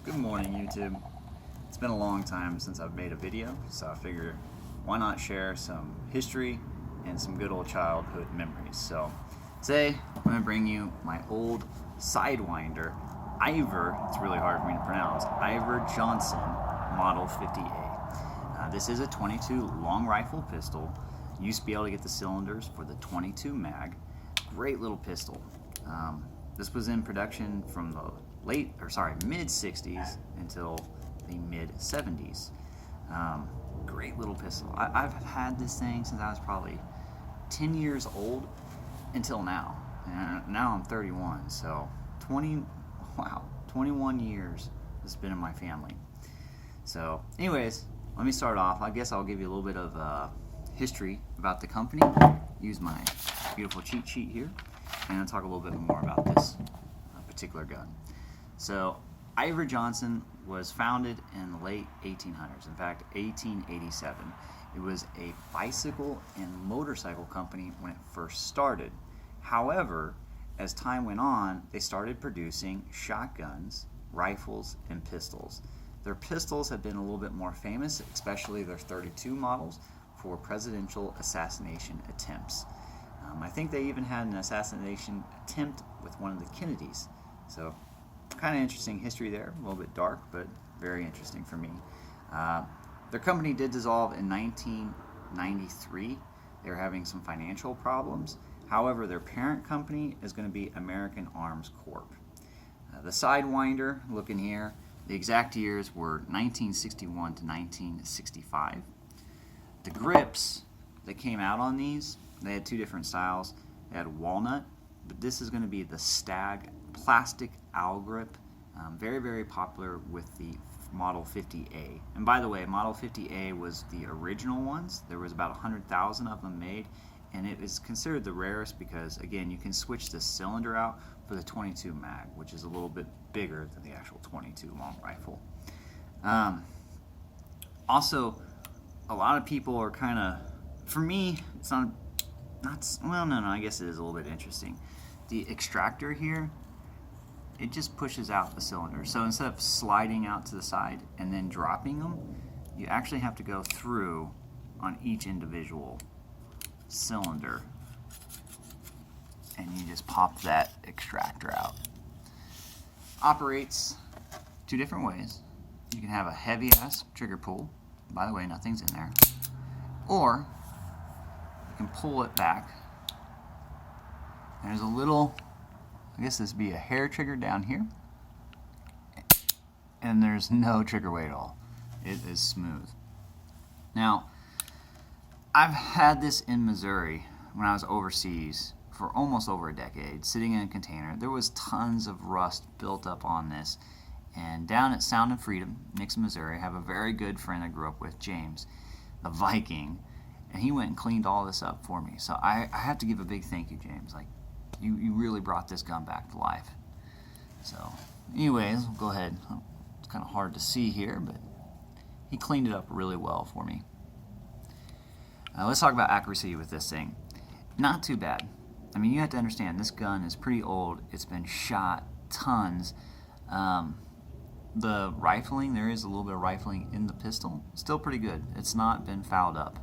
Good morning, YouTube. It's been a long time since I've made a video, so I figured why not share some history and some good old childhood memories. So today I'm going to bring you my old sidewinder, Iver, it's really hard for me to pronounce, Iver Johnson Model 50A. This is a 22 long rifle pistol. You used to be able to get the cylinders for the 22 mag. Great little pistol. This was in production from the mid 60s until the mid 70s. Great little pistol. I've had this thing since I was probably 10 years old until now. And now I'm 31, so 21 years it's been in my family. So anyways, let me start off. I guess I'll give you a little bit of history about the company. Use my beautiful cheat sheet here, and I'll talk a little bit more about this particular gun. So Iver Johnson was founded in the late 1800s, in fact 1887. It was a bicycle and motorcycle company when it first started. However, as time went on, they started producing shotguns, rifles, and pistols. Their pistols have been a little bit more famous, especially their 32 models, for presidential assassination attempts. I think they even had an assassination attempt with one of the Kennedys. So kind of interesting history there, a little bit dark, but very interesting for me. Their company did dissolve in 1993. They were having some financial problems. However, their parent company is going to be American Arms Corp. The sidewinder, looking here, the exact years were 1961 to 1965. The grips that came out on these, they had two different styles. They had walnut, but this is going to be the Stag plastic owl grip. Very, very popular with the Model 50A. And by the way, Model 50A was the original ones. There was about 100,000 of them made, and it is considered the rarest because, again, you can switch the cylinder out for the 22 mag, which is a little bit bigger than the actual 22 long rifle. Also, a lot of people are kind of, for me, it's not, well, no, I guess it is a little bit interesting. The extractor here, it just pushes out the cylinder. So instead of sliding out to the side and then dropping them, you actually have to go through on each individual cylinder, and you just pop that extractor out. Operates two different ways. You can have a heavy ass trigger pull. By the way, nothing's in there. Or you can pull it back. There's a little, I guess this would be a hair trigger down here, and there's no trigger weight at all. It is smooth. Now, I've had this in Missouri when I was overseas for almost over a decade, sitting in a container. There was tons of rust built up on this. And down at Sound and Freedom, Nixon, Missouri, I have a very good friend I grew up with, James, the Viking, and he went and cleaned all this up for me. So I have to give a big thank you, James. Like, you really brought this gun back to life. So anyways, we'll go ahead. It's kind of hard to see here, but he cleaned it up really well for me. Let's talk about accuracy with this thing. Not too bad. I mean, you have to understand, this gun is pretty old. It's been shot tons. The rifling, there is a little bit of rifling in the pistol. Still pretty good. It's not been fouled up.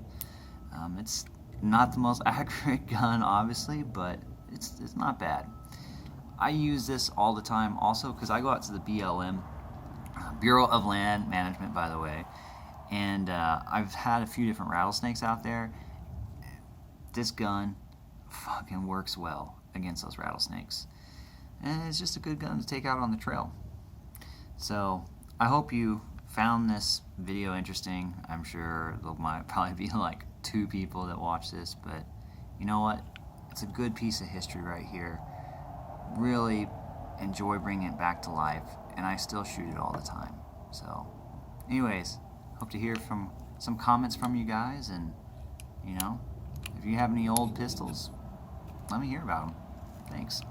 It's not the most accurate gun, obviously, but it's not bad. I use this all the time also because I go out to the BLM, Bureau of Land Management, by the way, and I've had a few different rattlesnakes out there. This gun fucking works well against those rattlesnakes, and it's just a good gun to take out on the trail. So I hope you found this video interesting. I'm sure there might probably be like 2 people that watch this, but you know what? It's a good piece of history right here. Really enjoy bringing it back to life, and I still shoot it all the time. So anyways, hope to hear from some comments from you guys, and you know, if you have any old pistols, let me hear about them. Thanks.